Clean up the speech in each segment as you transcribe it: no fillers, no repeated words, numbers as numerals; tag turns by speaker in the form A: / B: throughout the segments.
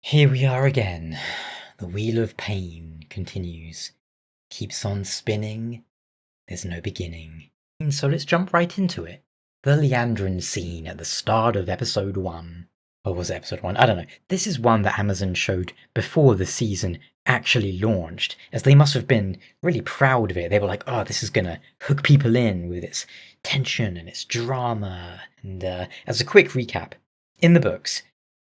A: Here we are again. The wheel of pain continues. Keeps on spinning. There's no beginning. So let's jump right into it. The Leandrin scene at the start of episode 1. Or was it episode 1? I don't know. This is one that Amazon showed before the season actually launched, as they must have been really proud of it. They were like, oh, this is gonna hook people in with its tension and its drama. And as a quick recap, in the books,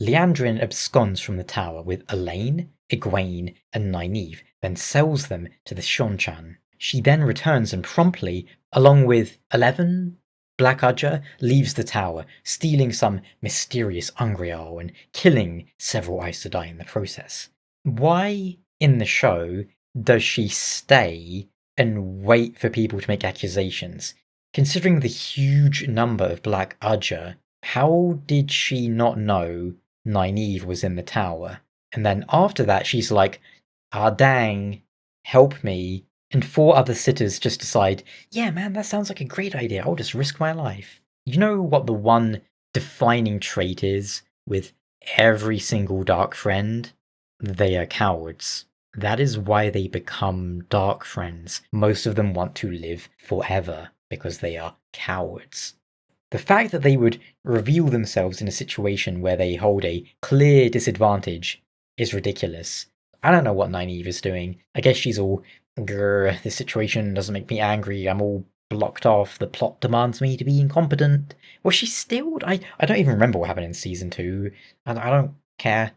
A: Leandrin absconds from the tower with Elaine, Egwene, and Nynaeve, then sells them to the Shonchan. She then returns and promptly, along with 11 Black Udger, leaves the tower, stealing some mysterious Ungreal and killing several Aes Sedai in the process. Why, in the show, does she stay and wait for people to make accusations? Considering the huge number of Black Udger, how did she not know Nynaeve was in the tower? And then after that, she's like, ah, dang, help me. And 4 other sitters just decide, yeah, man, that sounds like a great idea. I'll just risk my life. You know what the one defining trait is with every single dark friend? They are cowards. That is why they become dark friends. Most of them want to live forever because they are cowards. The fact that they would reveal themselves in a situation where they hold a clear disadvantage is ridiculous. I don't know what Nynaeve is doing. I guess she's all, grr, this situation doesn't make me angry, I'm all blocked off, the plot demands me to be incompetent. Was she stilled? I don't even remember what happened in season 2, and I don't care.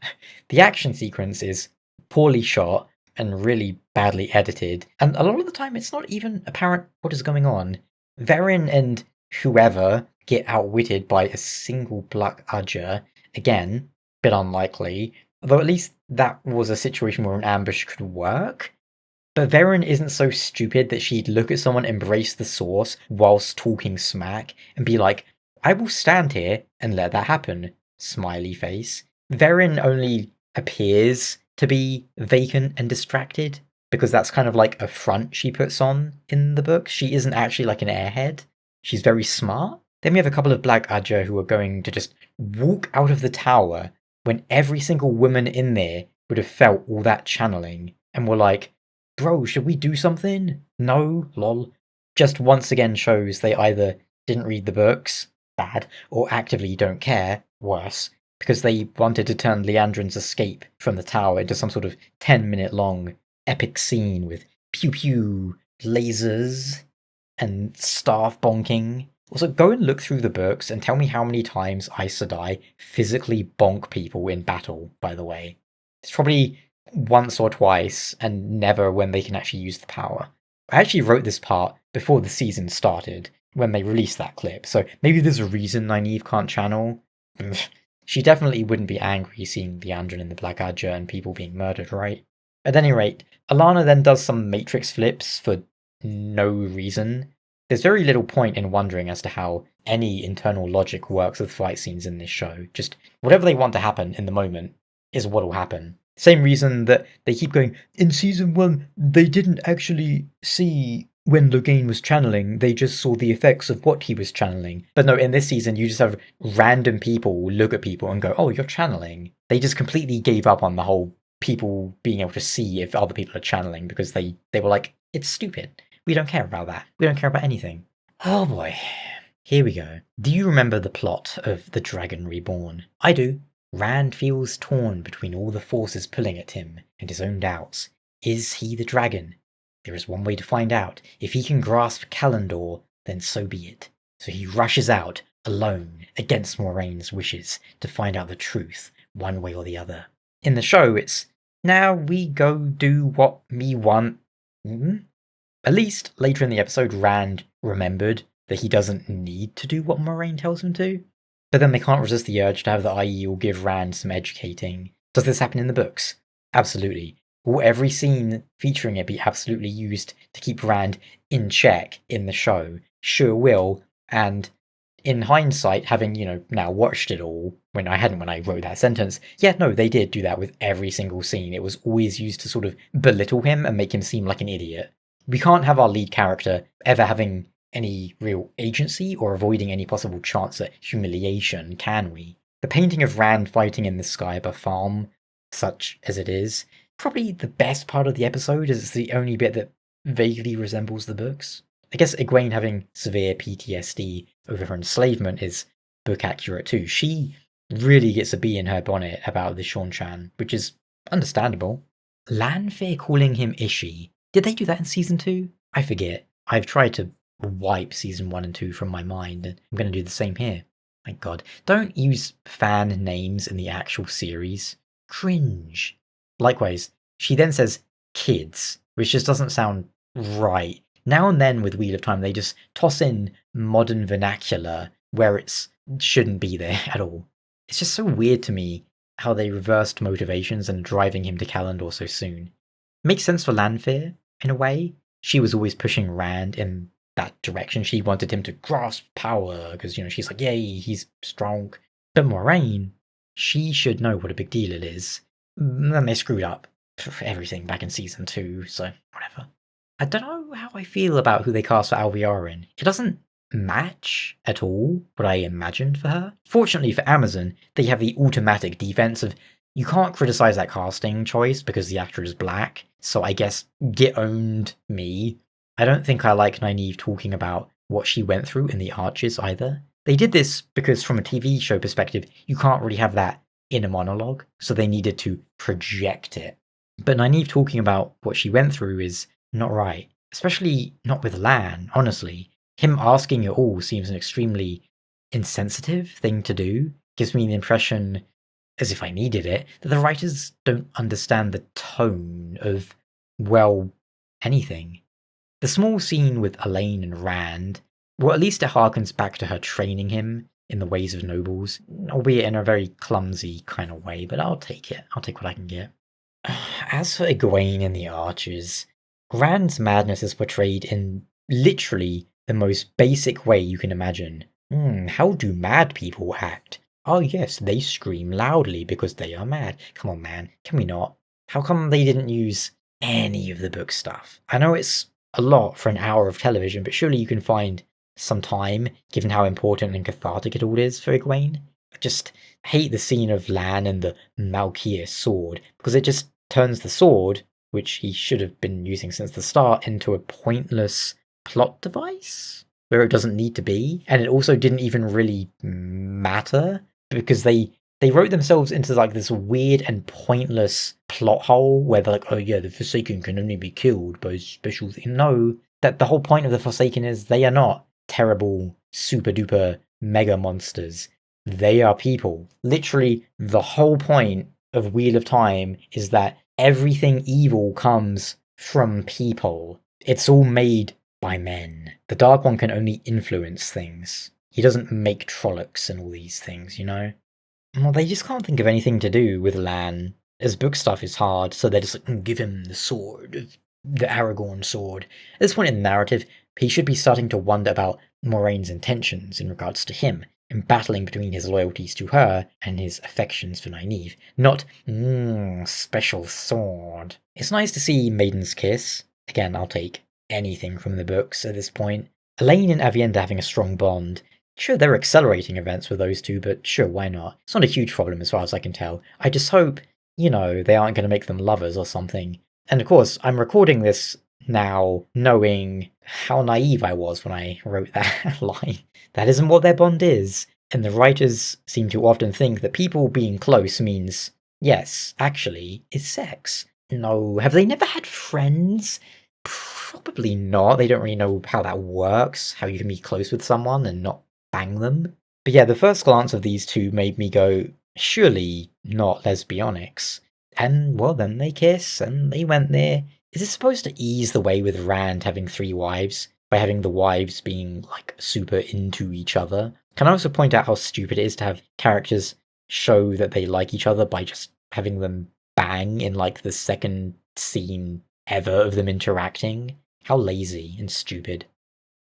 A: The action sequence is poorly shot and really badly edited, and a lot of the time it's not even apparent what is going on. Verin and whoever get outwitted by a single Black Udger. Again, bit unlikely, although at least that was a situation where an ambush could work. But Verin isn't so stupid that she'd look at someone, embrace the source whilst talking smack, and be like, I will stand here and let that happen. Smiley face. Verin only appears to be vacant and distracted, because that's kind of like a front she puts on in the book. She isn't actually like an airhead. She's very smart. Then we have a couple of Black Udger who are going to just walk out of the tower when every single woman in there would have felt all that channeling and were like, bro, should we do something? No, lol. Just once again shows they either didn't read the books, bad, or actively don't care, worse, because they wanted to turn Leandrin's escape from the tower into some sort of 10-minute long epic scene with pew pew, lasers, and staff bonking. Also, go and look through the books and tell me how many times Aes Sedai physically bonk people in battle, by the way. It's probably once or twice, and never when they can actually use the power. I actually wrote this part before the season started, when they released that clip, so maybe there's a reason Nynaeve can't channel. She definitely wouldn't be angry seeing Leandrin in the Black Udger and people being murdered, right? At any rate, Alana then does some matrix flips for no reason. There's very little point in wondering as to how any internal logic works with fight scenes in this show. Just whatever they want to happen in the moment is what will happen. Same reason that they keep going, in season 1, they didn't actually see when Logain was channeling, they just saw the effects of what he was channeling. But no, in this season, you just have random people look at people and go, oh, you're channeling. They just completely gave up on the whole people being able to see if other people are channeling because they were like, it's stupid. We don't care about that. We don't care about anything. Oh boy. Here we go. Do you remember the plot of The Dragon Reborn? I do. Rand feels torn between all the forces pulling at him and his own doubts. Is he the dragon? There is one way to find out. If he can grasp Kalandor, then so be it. So he rushes out, alone, against Moraine's wishes, to find out the truth, one way or the other. In the show, it's, now we go do what me want. At least, later in the episode, Rand remembered that he doesn't need to do what Moraine tells him to. But then they can't resist the urge to have the IE give Rand some educating. Does this happen in the books? Absolutely. Will every scene featuring it be absolutely used to keep Rand in check in the show? Sure will, and in hindsight, having, now watched it all, when I wrote that sentence, yeah, no, they did do that with every single scene. It was always used to sort of belittle him and make him seem like an idiot. We can't have our lead character ever having any real agency or avoiding any possible chance at humiliation, can we? The painting of Rand fighting in the sky above farm such as it is. Probably the best part of the episode is it's the only bit that vaguely resembles the books. I guess Egwene having severe PTSD over her enslavement is book accurate too. She really gets a bee in her bonnet about the Seanchan, which is understandable. Lanfear calling him Ishi. Did they do that in season 2? I forget. I've tried to wipe season 1 and 2 from my mind, and I'm going to do the same here. My god. Don't use fan names in the actual series. Cringe. Likewise, she then says kids, which just doesn't sound right. Now and then with Wheel of Time, they just toss in modern vernacular where it shouldn't be there at all. It's just so weird to me how they reversed motivations and driving him to Calendor so soon. Makes sense for Lanfear, in a way. She was always pushing Rand in that direction. She wanted him to grasp power because, she's like, yay, he's strong. But Moraine, she should know what a big deal it is. Then they screwed up everything back in season 2, so whatever. I don't know how I feel about who they cast for Alviarin. It doesn't match at all what I imagined for her. Fortunately for Amazon, they have the automatic defense of you can't criticize that casting choice because the actor is black, so I guess get owned me. I don't think I like Nynaeve talking about what she went through in the Arches either. They did this because from a TV show perspective, you can't really have that in a monologue, so they needed to project it. But Nynaeve talking about what she went through is not right, especially not with Lan, honestly. Him asking it all seems an extremely insensitive thing to do. Gives me the impression, as if I needed it, that the writers don't understand the tone of, well, anything. The small scene with Elaine and Rand, well, at least it harkens back to her training him in the ways of nobles, albeit in a very clumsy kind of way, but I'll take it. I'll take what I can get. As for Egwene and the Archers, Rand's madness is portrayed in literally the most basic way you can imagine. How do mad people act? Oh yes, they scream loudly because they are mad. Come on, man, can we not? How come they didn't use any of the book stuff? I know it's a lot for an hour of television, but surely you can find some time, given how important and cathartic it all is for Egwene. I just hate the scene of Lan and the Malkia sword, because it just turns the sword, which he should have been using since the start, into a pointless plot device where it doesn't need to be. And it also didn't even really matter because they wrote themselves into like this weird and pointless plot hole where they're like, oh yeah, the Forsaken can only be killed by special thing. No, that the whole point of the Forsaken is they are not terrible, super duper mega monsters. They are people. Literally, the whole point of Wheel of Time is that everything evil comes from people. It's all made by men. The Dark One can only influence things. He doesn't make Trollocs and all these things, Well, they just can't think of anything to do with Lan, as book stuff is hard, so they're just like, give him the sword, the Aragorn sword. At this point in the narrative, he should be starting to wonder about Moraine's intentions in regards to him, and battling between his loyalties to her and his affections for Nynaeve. Not, special sword. It's nice to see Maiden's Kiss. Again, I'll take anything from the books at this point. Elaine and Avienda having a strong bond. Sure, they're accelerating events with those two, but sure, why not? It's not a huge problem as far as I can tell. I just hope, they aren't going to make them lovers or something. And of course, I'm recording this now knowing how naive I was when I wrote that line. That isn't what their bond is. And the writers seem to often think that people being close means, yes, actually, it's sex. No, have they never had friends? Probably not. They don't really know how that works, how you can be close with someone and not bang them. But yeah, the first glance of these two made me go, surely not lesbionics. And, well, then they kiss, and they went there. Is this supposed to ease the way with Rand having 3 wives, by having the wives being, like, super into each other? Can I also point out how stupid it is to have characters show that they like each other by just having them bang in, like, the second scene ever of them interacting? How lazy and stupid.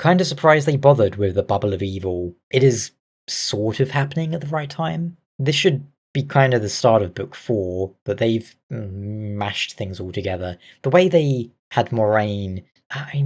A: Kinda surprised they bothered with the Bubble of Evil. It is sort of happening at the right time. This should be kind of the start of book 4, but they've mashed things all together. The way they had Moraine,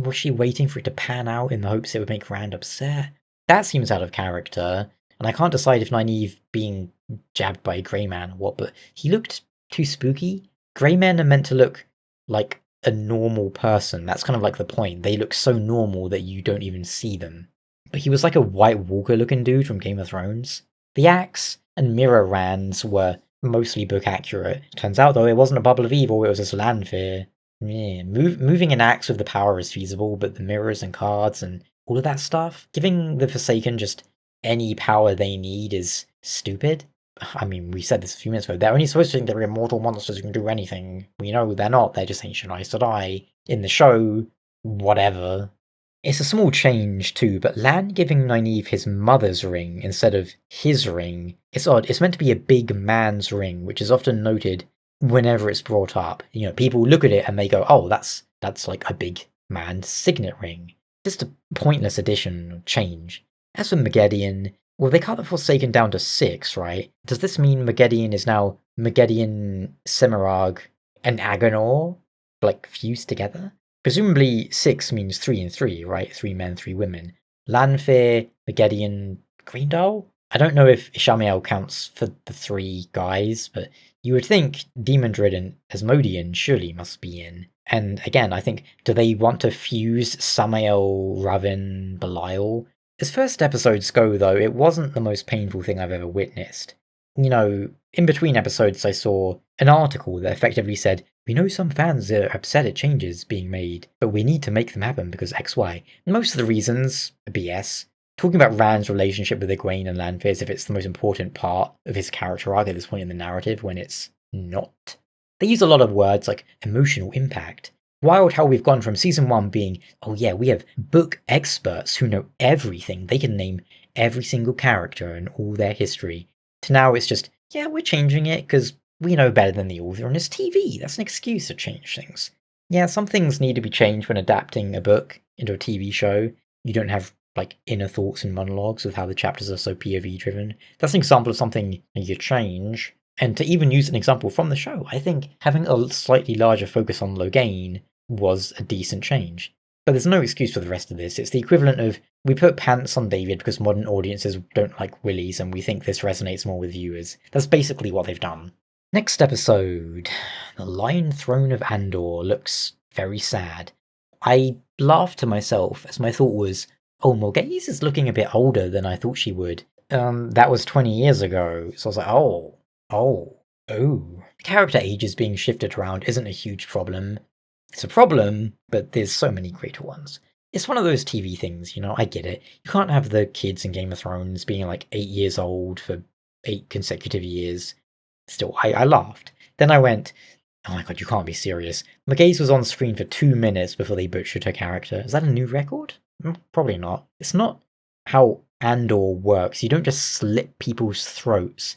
A: was she waiting for it to pan out in the hopes it would make Rand upset? That seems out of character, and I can't decide if Nynaeve being jabbed by a grey man or what, but he looked too spooky. Grey men are meant to look like a normal person. That's kind of like the point. They look so normal that you don't even see them. But he was like a White Walker looking dude from Game of Thrones. The axe and mirror rands were mostly book accurate. Turns out though it wasn't a bubble of evil, it was just land fear. Yeah, moving an axe with the power is feasible, but the mirrors and cards and all of that stuff, giving the Forsaken just any power they need is stupid. I mean, we said this a few minutes ago, they're only supposed to think they're immortal monsters who can do anything. We know they're not, they're just ancient Aes Sedai. In the show, whatever. It's a small change too, but Lan giving Nynaeve his mother's ring instead of his ring, it's odd. It's meant to be a big man's ring, which is often noted whenever it's brought up. You know, people look at it and they go, oh, that's like a big man's signet ring. Just a pointless addition or change. As for Megiddian, well, they cut the Forsaken down to 6, right? Does this mean Megiddian is now Megiddian, Semirag, and Agonor, like, fused together? Presumably 6 means 3 and 3, right? 3 men, 3 women. Lanfear, Megiddian, Greendale? I don't know if Ishamael counts for the 3 guys, but you would think Demon Druid and Asmodean surely must be in. And again, I think, do they want to fuse Samael, Ravin, Belial? As first episodes go, though, it wasn't the most painful thing I've ever witnessed. You know, in between episodes I saw an article that effectively said, we know some fans are upset at changes being made, but we need to make them happen because XY. Most of the reasons are BS. Talking about Rand's relationship with Egwene and Lanfear as if it's the most important part of his character arc at this point in the narrative when it's not. They use a lot of words like emotional impact. Wild how we've gone from season 1 being, oh yeah, we have book experts who know everything, they can name every single character and all their history, to now it's just, yeah, we're changing it because we know better than the author and it's TV, that's an excuse to change things. Yeah, some things need to be changed when adapting a book into a TV show. You don't have, like, inner thoughts and monologues with how the chapters are so POV driven. That's an example of something you change. And to even use an example from the show, I think having a slightly larger focus on Loghain was a decent change. But there's no excuse for the rest of this. It's the equivalent of, we put pants on David because modern audiences don't like willies and we think this resonates more with viewers. That's basically what they've done. Next episode, the Lion Throne of Andor looks very sad. I laughed to myself as my thought was, oh, Morghese is looking a bit older than I thought she would. That was 20 years ago, so I was like, oh. Character ages being shifted around isn't a huge problem. It's a problem, but there's so many greater ones. It's one of those TV things, you know, I get it. You can't have the kids in Game of Thrones being like 8 years old for 8 consecutive years. Still, I laughed. Then I went, oh my god, you can't be serious. Morghese was on screen for 2 minutes before they butchered her character. Is that a new record? Probably not. It's not how Andor works. You don't just slit people's throats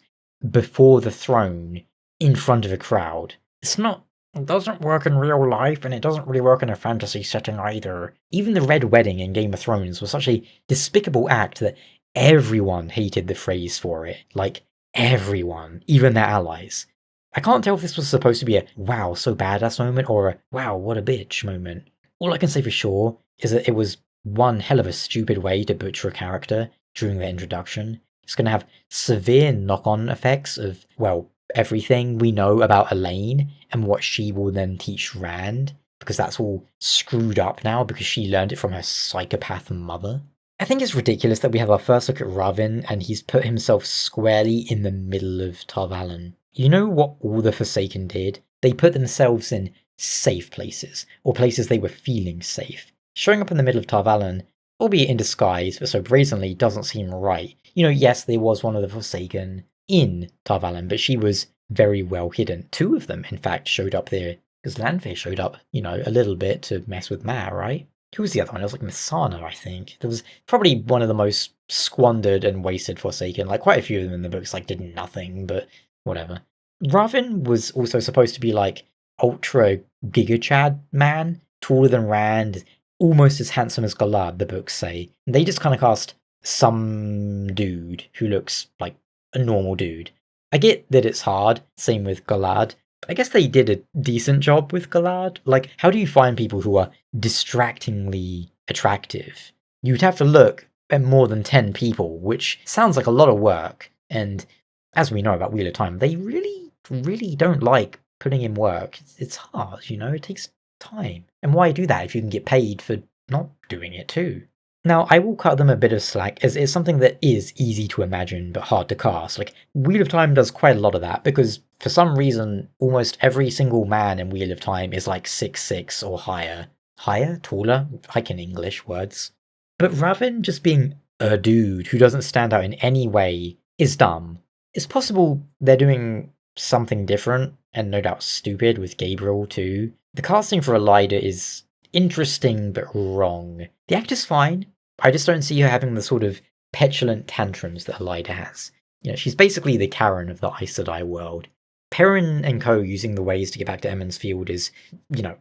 A: before the throne in front of a crowd. It doesn't work in real life, and it doesn't really work in a fantasy setting either. Even the Red Wedding in Game of Thrones was such a despicable act that everyone hated the phrase for it. Like, everyone, even their allies. I can't tell if this was supposed to be a wow, so badass moment or a wow, what a bitch moment. All I can say for sure is that it was one hell of a stupid way to butcher a character during their introduction. It's going to have severe knock-on effects of, well, everything we know about Elaine and what she will then teach Rand, because that's all screwed up now because she learned it from her psychopath mother. I think it's ridiculous that we have our first look at Ravin and he's put himself squarely in the middle of Tar Valon. You know what all the Forsaken did? They put themselves in safe places, or places they were feeling safe. Showing up in the middle of Tar Valon, albeit in disguise, but so brazenly, doesn't seem right. You know, yes, there was one of the Forsaken in Tar Valon, but she was very well hidden. 2 of them, in fact, showed up there, because Lanfear showed up, you know, a little bit to mess with Mare, right? Who was the other one? It was like Mithana, I think. There was probably one of the most squandered and wasted Forsaken. Like, quite a few of them in the books, like, did nothing, but whatever. Ravin was also supposed to be, like, ultra Giga Chad man, taller than Rand, almost as handsome as Galad, the books say. And they just kind of cast some dude who looks like a normal dude. I get that it's hard, same with Galad. I guess they did a decent job with Galad. Like, how do you find people who are distractingly attractive? You'd have to look at more than 10 people, which sounds like a lot of work. And as we know about Wheel of Time, they really really don't like putting in work. It's hard, it takes time. And why do that if you can get paid for not doing it too? Now, I will cut them a bit of slack, as it's something that is easy to imagine but hard to cast. Like, Wheel of Time does quite a lot of that, because for some reason, almost every single man in Wheel of Time is like 6'6" or higher. Higher? Taller? I can English words. But rather than just being a dude who doesn't stand out in any way is dumb. It's possible they're doing something different, and no doubt stupid, with Gabriel too. The casting for Elida is interesting but wrong. The actor's fine. I just don't see her having the sort of petulant tantrums that Elida has. She's basically the Karen of the Aes Sedai world. Perrin and co using the ways to get back to Emond's Field is,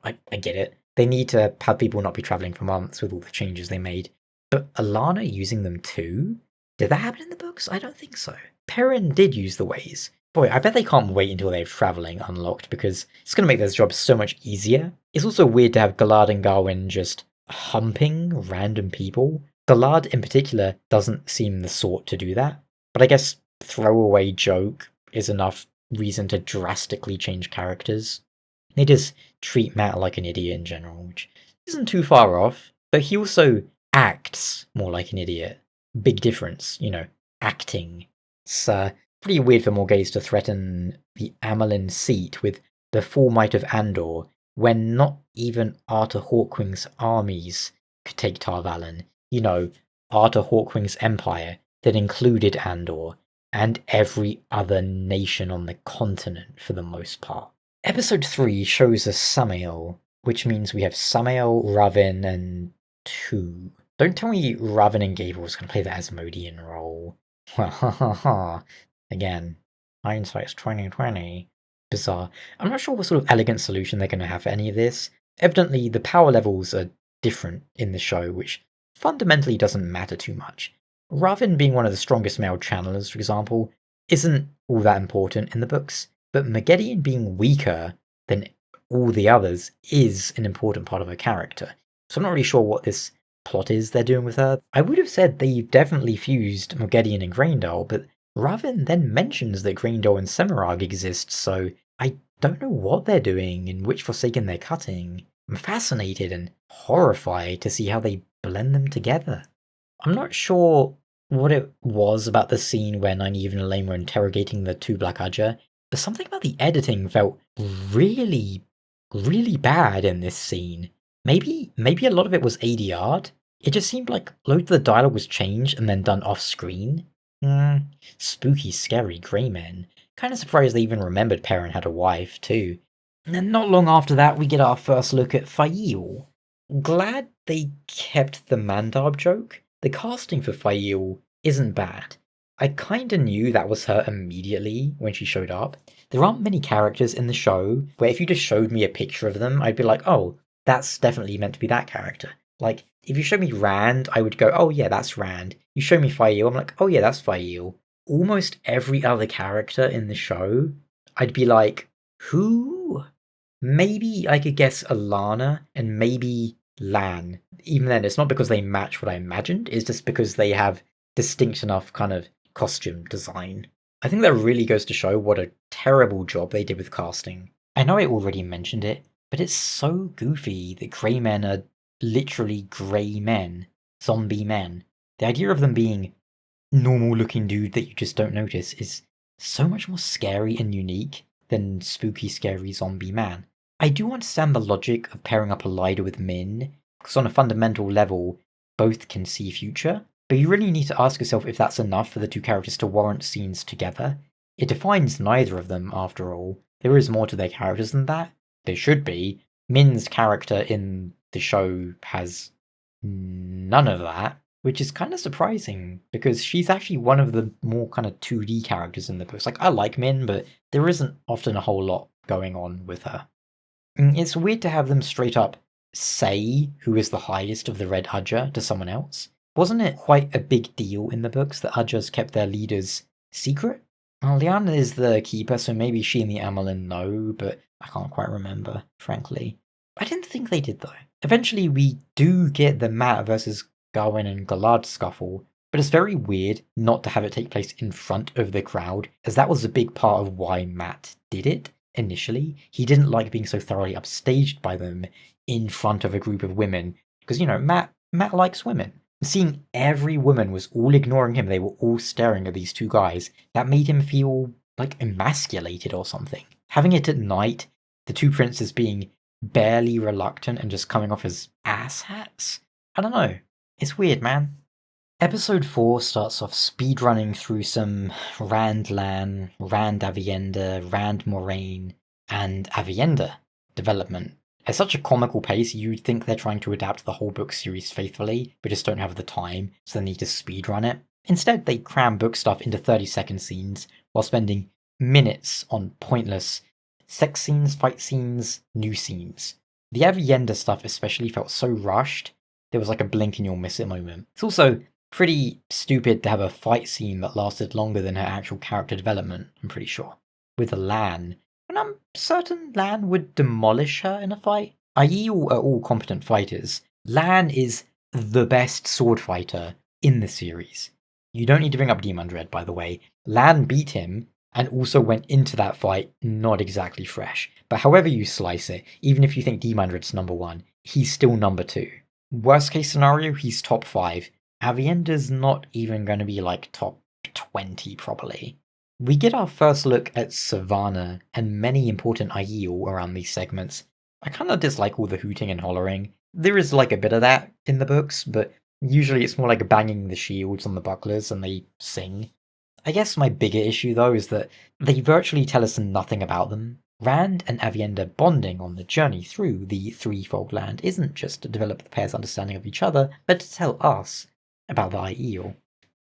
A: I get it. They need to have people not be travelling for months with all the changes they made. But Alana using them too? Did that happen in the books? I don't think so. Perrin did use the ways. Boy, I bet they can't wait until they have travelling unlocked, because it's going to make their job so much easier. It's also weird to have Galad and Garwin just humping random people. Galad in particular doesn't seem the sort to do that, but I guess throwaway joke is enough reason to drastically change characters. They just treat Matt like an idiot in general, which isn't too far off, but he also acts more like an idiot. Big difference, acting. It's pretty weird for Morghese to threaten the Amelin seat with the full might of Andor when not even Arthur Hawkwing's armies could take Tar Valon. Arthur Hawkwing's empire that included Andor and every other nation on the continent for the most part. Episode 3 shows us Samael, which means we have Samael, Ravin, and 2. Don't tell me Ravin and Gabriel's going to play the Asmodean role. Well, ha ha ha. Again, hindsight's 2020. Bizarre. I'm not sure what sort of elegant solution they're going to have for any of this. Evidently, the power levels are different in the show, which fundamentally doesn't matter too much. Ravin being one of the strongest male channelers, for example, isn't all that important in the books, but Moghedien being weaker than all the others is an important part of her character. So I'm not really sure what this plot is they're doing with her. I would have said they've definitely fused Moghedien and Greendale, but Ravin then mentions that Greendale and Semirhage exist, so I don't know what they're doing and which Forsaken they're cutting. I'm fascinated and horrified to see how they blend them together. I'm not sure what it was about the scene where Nynaeve and Elaine were interrogating the two Black Ajah, but something about the editing felt really, really bad in this scene. Maybe a lot of it was ADR'd. It just seemed like loads of the dialogue was changed and then done off screen. Spooky, scary grey men. Kinda surprised they even remembered Perrin had a wife, too. And then not long after that, we get our first look at Faile. Glad they kept the Mandab joke. The casting for Faile isn't bad. I kinda knew that was her immediately when she showed up. There aren't many characters in the show where if you just showed me a picture of them, I'd be like, oh, that's definitely meant to be that character. Like, if you showed me Rand, I would go, oh yeah, that's Rand. You show me Faile, I'm like, oh yeah, that's Faile. Almost every other character in the show, I'd be like, who? Maybe I could guess Alana and maybe Lan. Even then, it's not because they match what I imagined, it's just because they have distinct enough kind of costume design. I think that really goes to show what a terrible job they did with casting. I know I already mentioned it, but it's so goofy that grey men are literally grey men, zombie men. The idea of them being normal looking dude that you just don't notice is so much more scary and unique than spooky, scary zombie man. I do understand the logic of pairing up Elida with Min, because on a fundamental level, both can see future, but you really need to ask yourself if that's enough for the two characters to warrant scenes together. It defines neither of them, after all. There is more to their characters than that. There should be. Min's character in the show has none of that, which is kind of surprising, because she's actually one of the more kind of 2D characters in the books. Like, I like Min, but there isn't often a whole lot going on with her. It's weird to have them straight up say who is the highest of the Red Ajah to someone else. Wasn't it quite a big deal in the books that Ajahs kept their leaders secret? Well, Lyanna is the keeper, so maybe she and the Amelin know, but I can't quite remember, frankly. I didn't think they did, though. Eventually, we do get the Mat versus Garwin and Galad scuffle, But it's very weird not to have it take place in front of the crowd, as that was a big part of why Matt did it initially. He didn't like being so thoroughly upstaged by them in front of a group of women, because, Matt likes women. Seeing every woman was all ignoring him, they were all staring at these two guys, that made him feel like emasculated or something. Having it at night, the two princes being barely reluctant and just coming off as asshats? I don't know. It's weird, man. Episode 4 starts off speedrunning through some Rand Lan, Rand Avienda, Rand Moraine, and Avienda development. At such a comical pace, you'd think they're trying to adapt the whole book series faithfully, but just don't have the time, so they need to speedrun it. Instead, they cram book stuff into 30-second scenes, while spending minutes on pointless sex scenes, fight scenes, new scenes. The Avienda stuff especially felt so rushed, there was like a blink and you'll miss it moment. It's also pretty stupid to have a fight scene that lasted longer than her actual character development, I'm pretty sure. With Lan, and I'm certain Lan would demolish her in a fight. Aiel are all competent fighters. Lan is the best sword fighter in the series. You don't need to bring up Demon Dread, by the way. Lan beat him and also went into that fight not exactly fresh. But however you slice it, even if you think Demon Dread's number 1, he's still number 2. Worst case scenario, he's top 5. Avienda's not even going to be like top 20 probably. We get our first look at Savannah and many important Aiel around these segments. I kind of dislike all the hooting and hollering. There is like a bit of that in the books, but usually it's more like banging the shields on the bucklers and they sing. I guess my bigger issue though is that they virtually tell us nothing about them. Rand and Avienda bonding on the journey through the threefold land isn't just to develop the pair's understanding of each other, but to tell us about the Aiel.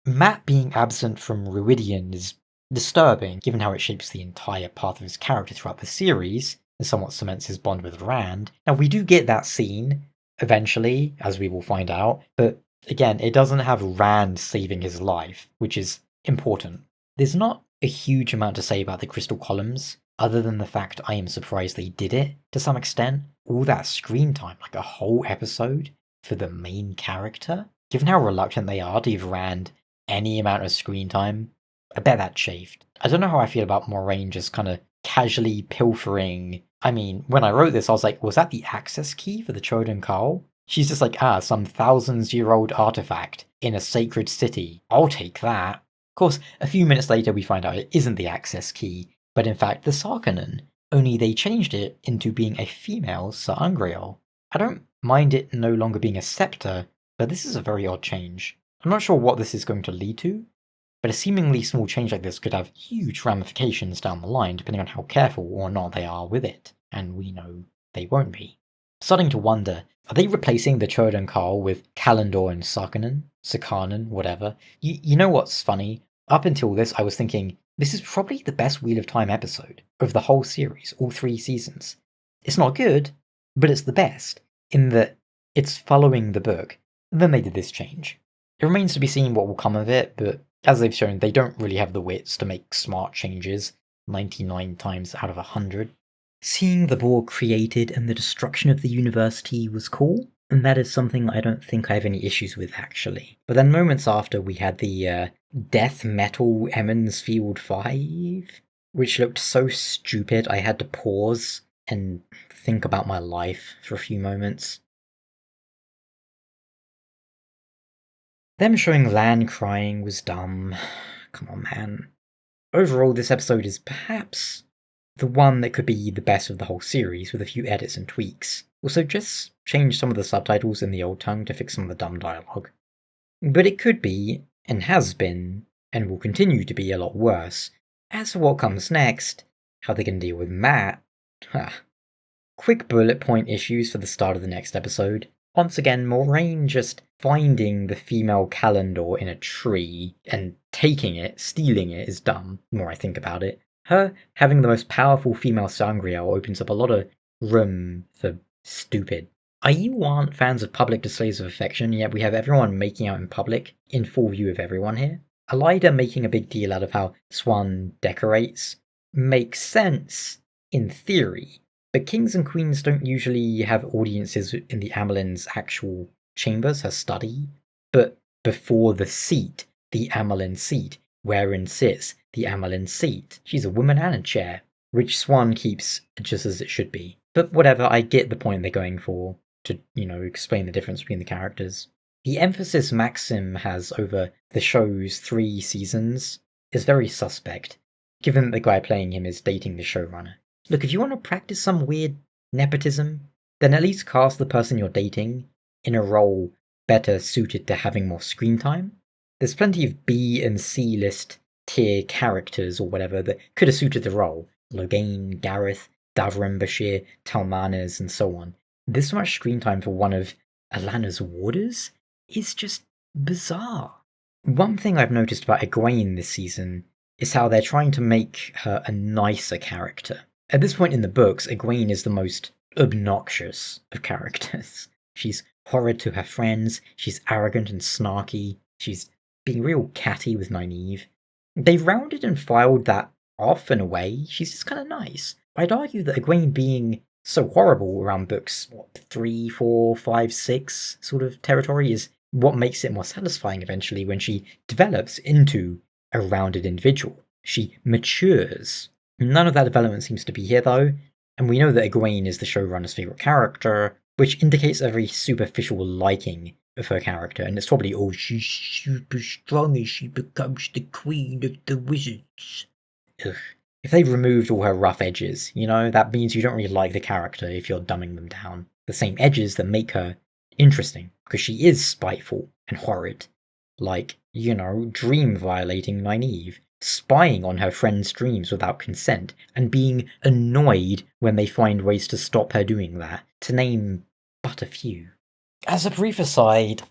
A: Matt being absent from Ruidian is disturbing, given how it shapes the entire path of his character throughout the series, and somewhat cements his bond with Rand. Now, we do get that scene, eventually, as we will find out, but again, it doesn't have Rand saving his life, which is important. There's not a huge amount to say about the Crystal Columns, other than the fact I am surprised they did it, to some extent. All that screen time, like a whole episode, for the main character? Given how reluctant they are to give Rand any amount of screen time, I bet that chafed. I don't know how I feel about Moraine just kind of casually pilfering. I mean, when I wrote this, I was like, was that the access key for the Chodan Carl? She's just like, some thousands-year-old artifact in a sacred city. I'll take that. Of course, a few minutes later we find out it isn't the access key, but in fact the Sarkonnen, only they changed it into being a female Sa'angreal. I don't mind it no longer being a scepter, but this is a very odd change. I'm not sure what this is going to lead to, but a seemingly small change like this could have huge ramifications down the line depending on how careful or not they are with it, and we know they won't be. Starting to wonder, are they replacing the Chodan Carl with Kalendor and Sarkonnen, whatever? You know what's funny? Up until this, I was thinking, this is probably the best Wheel of Time episode of the whole series, all 3 seasons. It's not good, but it's the best, in that it's following the book. And then they did this change. It remains to be seen what will come of it, but as they've shown, they don't really have the wits to make smart changes 99 times out of 100. Seeing the Borg created and the destruction of the university was cool, and that is something I don't think I have any issues with, actually. But then moments after, we had the Death Metal Emmons Field 5, which looked so stupid I had to pause and think about my life for a few moments. Them showing Lan crying was dumb. Come on, man. Overall, this episode is perhaps the one that could be the best of the whole series, with a few edits and tweaks. Also, just change some of the subtitles in the old tongue to fix some of the dumb dialogue. But it could be, and has been, and will continue to be a lot worse. As for what comes next, how they can deal with Matt, quick bullet point issues for the start of the next episode. Once again, Moraine just finding the female Kalendor in a tree and taking it, stealing it, is dumb, the more I think about it. Her having the most powerful female Sangreal opens up a lot of room for stupid. Aiel aren't fans of public displays of affection, yet we have everyone making out in public, in full view of everyone here. Elida making a big deal out of how Swan decorates makes sense in theory, but kings and queens don't usually have audiences in the Amelin's actual chambers, her study. But before the seat, the Amelin seat, wherein sits the Amelin seat. She's a woman and a chair, which Swan keeps just as it should be. But whatever, I get the point they're going for, to, explain the difference between the characters. The emphasis Maxim has over the show's 3 seasons is very suspect, given that the guy playing him is dating the showrunner. Look, if you want to practice some weird nepotism, then at least cast the person you're dating in a role better suited to having more screen time. There's plenty of B and C list tier characters or whatever that could have suited the role. Logain, Gareth, Davram Bashir, Talmanes, and so on. This much screen time for one of Alana's warders is just bizarre. One thing I've noticed about Egwene this season is how they're trying to make her a nicer character. At this point in the books, Egwene is the most obnoxious of characters. She's horrid to her friends, she's arrogant and snarky, she's being real catty with Nynaeve. They've rounded and filed that off in a way. She's just kind of nice. I'd argue that Egwene being so horrible around books 3, 4, 5, 6 sort of territory is what makes it more satisfying eventually when she develops into a rounded individual. She matures. None of that development seems to be here though, and we know that Egwene is the showrunner's favourite character, which indicates a very superficial liking of her character, and it's probably, oh, she's super strong as she becomes the queen of the wizards. Ugh. If they've removed all her rough edges, that means you don't really like the character if you're dumbing them down. The same edges that make her interesting, because she is spiteful and horrid. Like, dream violating Nynaeve, spying on her friends' dreams without consent, and being annoyed when they find ways to stop her doing that, to name but a few. As a brief aside,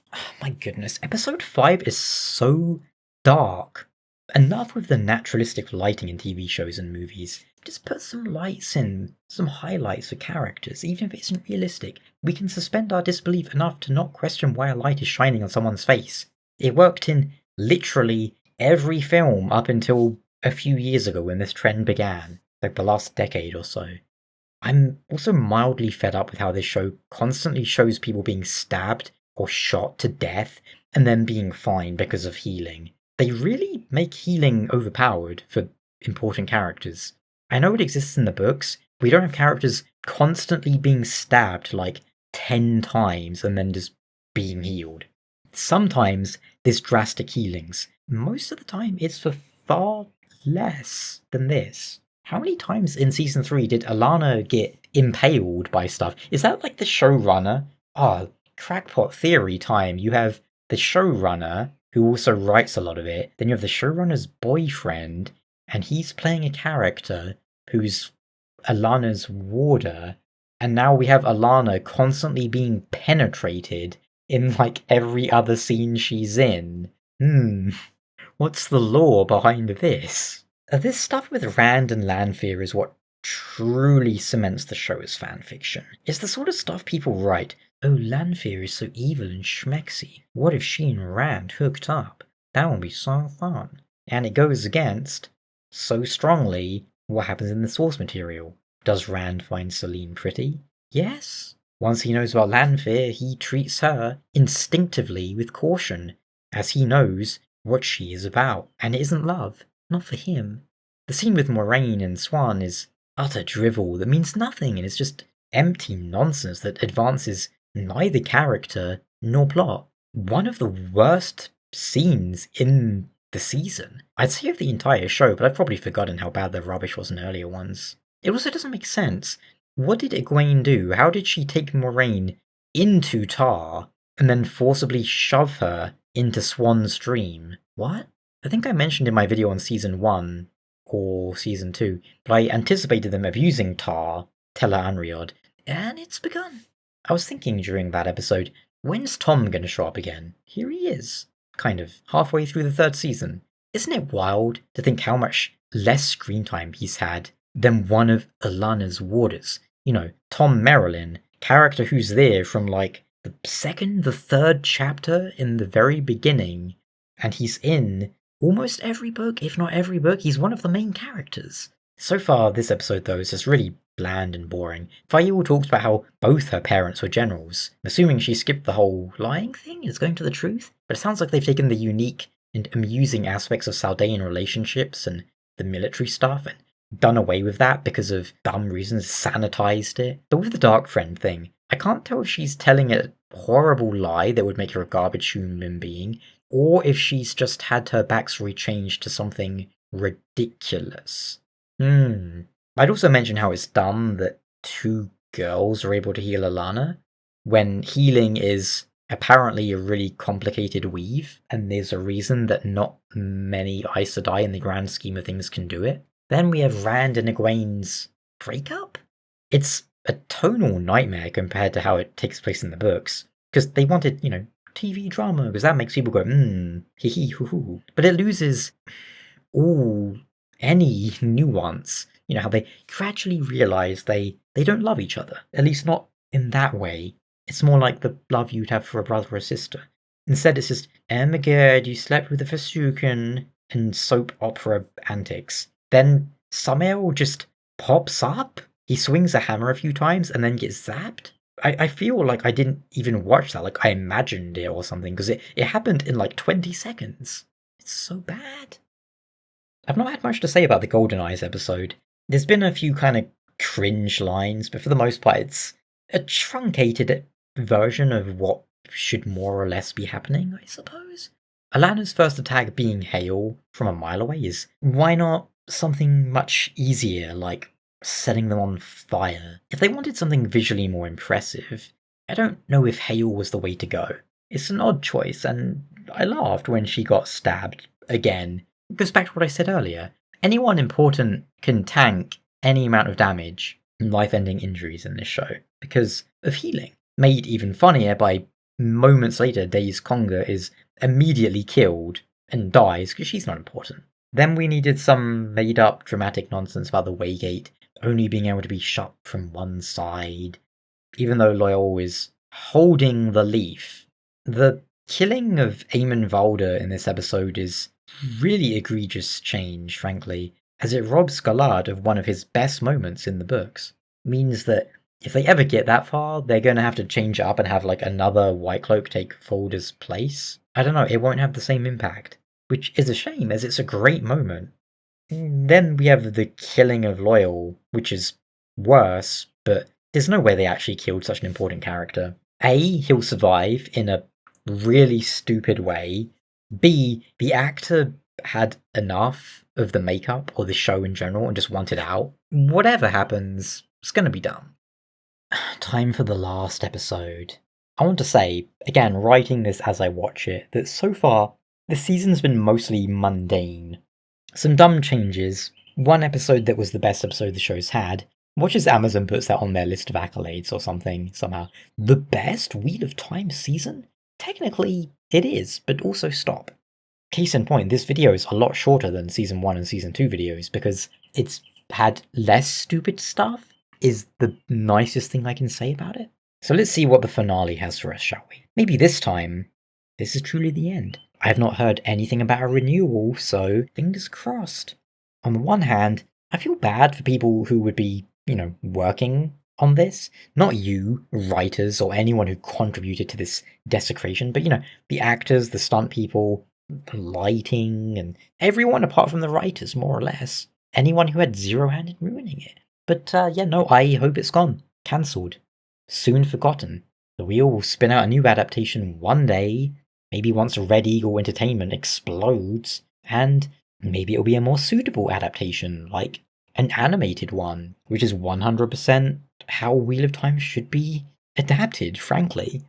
A: my goodness, episode 5 is so dark. Enough with the naturalistic lighting in TV shows and movies. Just put some lights in, some highlights for characters, even if it isn't realistic. We can suspend our disbelief enough to not question why a light is shining on someone's face. It worked in literally every film up until a few years ago when this trend began, like the last decade or so. I'm also mildly fed up with how this show constantly shows people being stabbed or shot to death and then being fine because of healing. They really make healing overpowered for important characters. I know it exists in the books. We don't have characters constantly being stabbed like 10 times and then just being healed. Sometimes there's drastic healings. Most of the time it's for far less than this. How many times in season 3 did Alana get impaled by stuff? Is that like the showrunner? Crackpot theory time. You have the showrunner, who also writes a lot of it. Then you have the showrunner's boyfriend, and he's playing a character who's Alana's warder. And now we have Alana constantly being penetrated in like every other scene she's in. What's the lore behind this? This stuff with Rand and Lanfear is what truly cements the show as fanfiction. It's the sort of stuff people write. Oh, Lanfear is so evil and schmexy. What if she and Rand hooked up? That would be so fun. And it goes against, so strongly, what happens in the source material. Does Rand find Selene pretty? Yes. Once he knows about Lanfear, he treats her instinctively with caution, as he knows what she is about. And it isn't love. Not for him. The scene with Moraine and Swan is utter drivel that means nothing and is just empty nonsense that advances neither character nor plot. One of the worst scenes in the season. I'd say of the entire show, but I've probably forgotten how bad the rubbish was in earlier ones. It also doesn't make sense. What did Egwene do? How did she take Moraine into Tar and then forcibly shove her into Swan's dream? What? I think I mentioned in my video on season 1 or season 2, but I anticipated them abusing Tar, Tella Anriod, and it's begun. I was thinking during that episode, when's Tom gonna show up again? Here he is, kind of halfway through the 3rd season. Isn't it wild to think how much less screen time he's had than one of Alana's warders? Tom Merrilin, character who's there from like the 2nd, the 3rd chapter in the very beginning, and he's in almost every book, if not every book. He's one of the main characters. So far, this episode, though, has just really bland and boring. Fayoul talks about how both her parents were generals. I'm assuming she skipped the whole lying thing, is going to the truth? But it sounds like they've taken the unique and amusing aspects of Saldean relationships and the military stuff and done away with that because of dumb reasons, sanitized it. But with the dark friend thing, I can't tell if she's telling a horrible lie that would make her a garbage human being, or if she's just had her backstory changed to something ridiculous. I'd also mention how it's dumb that two girls are able to heal Alana, when healing is apparently a really complicated weave, and there's a reason that not many Aes Sedai in the grand scheme of things can do it. Then we have Rand and Egwene's breakup? It's a tonal nightmare compared to how it takes place in the books, because they wanted, TV drama, because that makes people go, hee hee hoo hoo. But it loses any nuance. How they gradually realize they don't love each other. At least not in that way. It's more like the love you'd have for a brother or sister. Instead, it's just, oh my god, you slept with a Forsaken, and soap opera antics. Then Samael just pops up. He swings a hammer a few times and then gets zapped. I feel like I didn't even watch that, like I imagined it or something, because it happened in like 20 seconds. It's so bad. I've not had much to say about the Golden Eyes episode. There's been a few kind of cringe lines, but for the most part it's a truncated version of what should more or less be happening, I suppose. Alana's first attack being hail from a mile away is, why not something much easier, like setting them on fire? If they wanted something visually more impressive, I don't know if hail was the way to go. It's an odd choice, and I laughed when she got stabbed again. It goes back to what I said earlier. Anyone important can tank any amount of damage and life-ending injuries in this show because of healing. Made even funnier by moments later, Daze Conga is immediately killed and dies because she's not important. Then we needed some made-up dramatic nonsense about the Waygate only being able to be shut from one side, even though Loial is holding the leaf. The killing of Eamon Valder in this episode is really egregious change, frankly, as it robs Galad of one of his best moments in the books. Means that if they ever get that far, they're going to have to change it up and have like another White Cloak take Valder's place. I don't know, it won't have the same impact, which is a shame as it's a great moment. Then we have the killing of Loial, which is worse, but there's no way they actually killed such an important character. A, he'll survive in a really stupid way. B, the actor had enough of the makeup or the show in general and just wanted out. Whatever happens, it's gonna be done. Time for the last episode. I want to say, again, writing this as I watch it, that so far, the season's been mostly mundane. Some dumb changes. One episode that was the best episode the show's had. Watch as Amazon puts that on their list of accolades or something, somehow. The best Wheel of Time season? Technically, it is, but also stop. Case in point, this video is a lot shorter than Season 1 and Season 2 videos because it's had less stupid stuff, is the nicest thing I can say about it. So let's see what the finale has for us, shall we? Maybe this time, this is truly the end. I have not heard anything about a renewal, so fingers crossed. On the one hand, I feel bad for people who would be, working on this. Not you, writers, or anyone who contributed to this desecration, but, the actors, the stunt people, the lighting, and everyone apart from the writers, more or less. Anyone who had zero hand in ruining it. But, I hope it's gone. Cancelled. Soon forgotten. The wheel will spin out a new adaptation one day, maybe once Red Eagle Entertainment explodes, and maybe it'll be a more suitable adaptation, like an animated one, which is 100% how Wheel of Time should be adapted, frankly.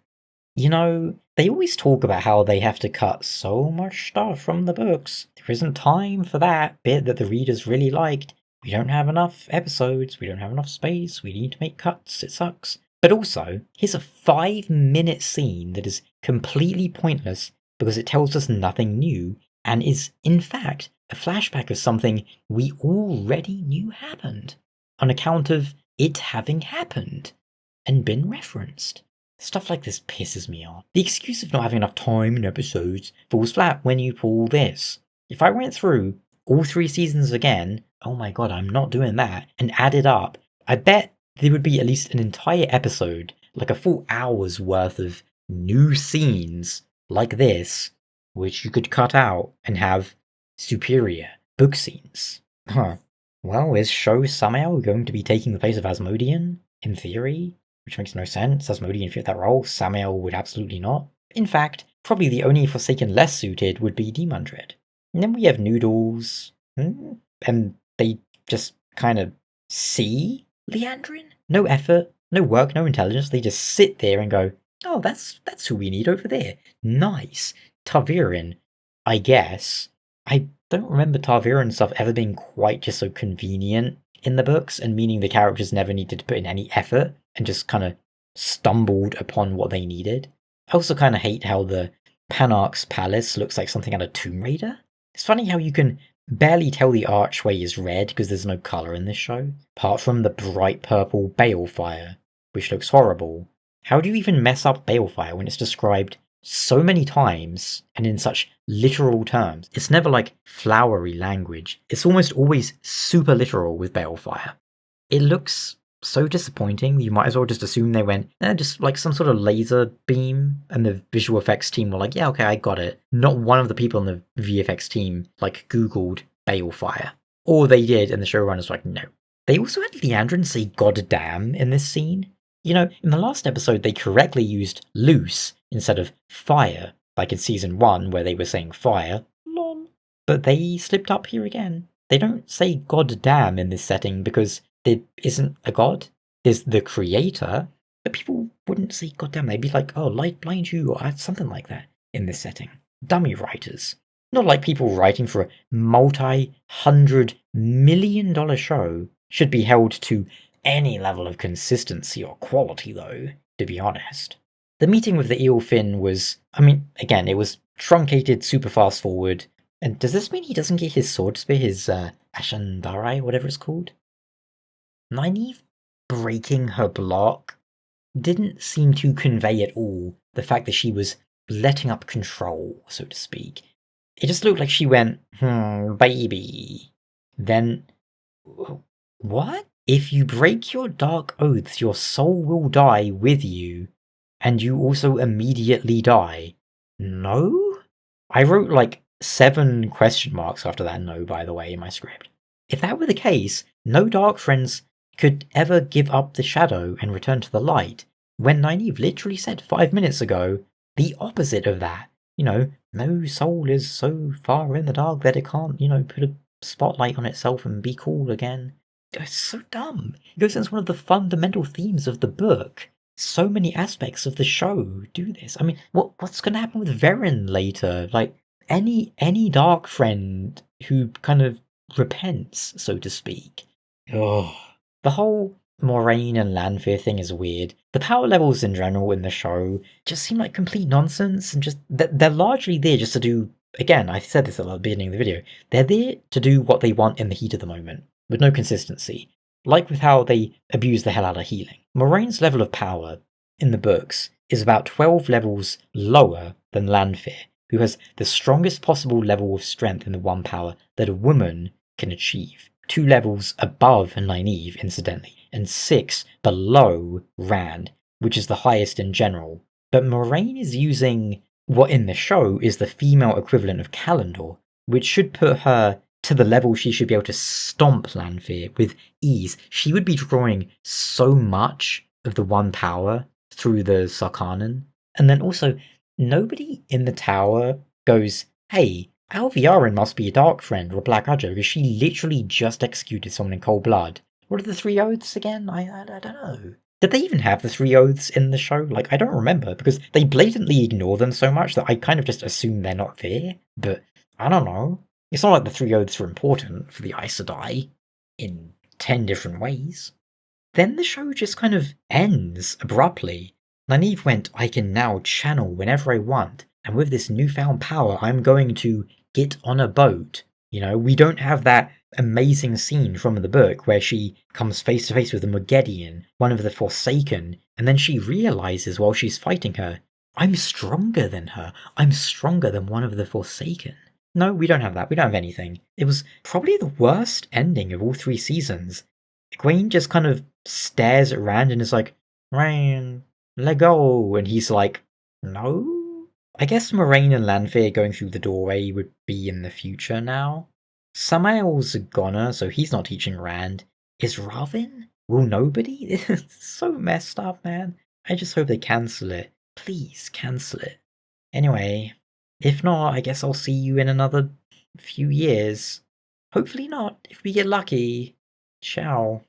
A: They always talk about how they have to cut so much stuff from the books. There isn't time for that bit that the readers really liked. We don't have enough episodes, we don't have enough space, we need to make cuts, it sucks. But also, here's a 5-minute scene that is completely pointless because it tells us nothing new and is, in fact, a flashback of something we already knew happened, on account of it having happened and been referenced. Stuff like this pisses me off. The excuse of not having enough time in episodes falls flat when you pull this. If I went through all 3 seasons again, oh my god, I'm not doing that, and added up I bet there would be at least an entire episode, like a full hour's worth of new scenes like this, which you could cut out and have superior book scenes. Huh. Well, is Sho Samael going to be taking the place of Asmodean? In theory? Which makes no sense. Asmodean fit that role. Samael would absolutely not. In fact, probably the only Forsaken less suited would be Demon Dread. And then we have Noodles. And they just kind of see Leandrin? No effort, no work, no intelligence. They just sit there and go, oh, that's who we need over there. Nice. Tarviran, I guess. I don't remember Tarviran stuff ever being quite just so convenient in the books, and meaning the characters never needed to put in any effort and just kind of stumbled upon what they needed. I also kind of hate how the Panarch's palace looks like something out of Tomb Raider. It's funny how you can barely tell the archway is red because there's no colour in this show, apart from the bright purple balefire, which looks horrible. How do you even mess up balefire when it's described so many times and in such literal terms? It's never like flowery language. It's almost always super literal with balefire. It looks so disappointing. You might as well just assume they went, just like some sort of laser beam, and the visual effects team were like, yeah, okay, I got it. Not one of the people on the VFX team like Googled balefire. Or they did, and the showrunners were like, no. They also had Leandrin say God damn in this scene. You know, in the last episode, they correctly used loose instead of fire, like in season 1, where they were saying fire. Lol. But they slipped up here again. They don't say God damn in this setting because there isn't a god. There's the creator, but people wouldn't say God damn. They'd be like, oh, light blind you, or something like that in this setting. Dummy writers. Not like people writing for a multi-$100 million show should be held to any level of consistency or quality, though, to be honest. The meeting with the eelfin was, I mean, again, it was truncated, super fast forward. And does this mean he doesn't get his sword spear, his Ashandarai, whatever it's called? Nynaeve breaking her block didn't seem to convey at all the fact that she was letting up control, so to speak. It just looked like she went, baby. Then, what? If you break your dark oaths, your soul will die with you, and you also immediately die. No? I wrote like 7 question marks after that no, by the way, in my script. If that were the case, no dark friends could ever give up the shadow and return to the light, when Nynaeve literally said 5 minutes ago the opposite of that. You know, no soul is so far in the dark that it can't, put a spotlight on itself and be cool again. It's so dumb. It goes against one of the fundamental themes of the book. So many aspects of the show do this. I mean, what's going to happen with Varen later? Like, any dark friend who kind of repents, so to speak. Ugh. The whole Moraine and Lanfear thing is weird. The power levels in general in the show just seem like complete nonsense, and just they're largely there just to do, again, I said this at the beginning of the video, they're there to do what they want in the heat of the moment, with no consistency. Like with how they abuse the hell out of healing. Moraine's level of power in the books is about 12 levels lower than Lanfear, who has the strongest possible level of strength in the one power that a woman can achieve. 2 levels above Nynaeve, incidentally, and 6 below Rand, which is the highest in general. But Moraine is using what in the show is the female equivalent of Calendor, which should put her to the level she should be able to stomp Lanfear with ease. She would be drawing so much of the one power through the Sarkanan. And then also, nobody in the tower goes, hey, Alviarin must be a dark friend or a black Udger, because she literally just executed someone in cold blood. What are the 3 oaths again? I don't know. Did they even have the 3 oaths in the show? Like, I don't remember, because they blatantly ignore them so much that I kind of just assume they're not there. But, I don't know. It's not like the 3 oaths are important for the Aes Sedai in 10 different ways. Then the show just kind of ends abruptly. Nynaeve went, I can now channel whenever I want, and with this newfound power, I'm going to get on a boat. We don't have that amazing scene from the book where she comes face to face with a Mogedion, one of the Forsaken, and then she realizes while she's fighting her, I'm stronger than her. I'm stronger than one of the Forsaken. No, we don't have that. We don't have anything. It was probably the worst ending of all 3 seasons. Egwene just kind of stares at Rand and is like, Rand, let go. And he's like, no? I guess Moraine and Lanfear going through the doorway would be in the future now. Samael's a goner, so he's not teaching Rand. Is Ravin? Will nobody? It's so messed up, man. I just hope they cancel it. Please cancel it. Anyway, if not, I guess I'll see you in another few years. Hopefully not, if we get lucky. Ciao.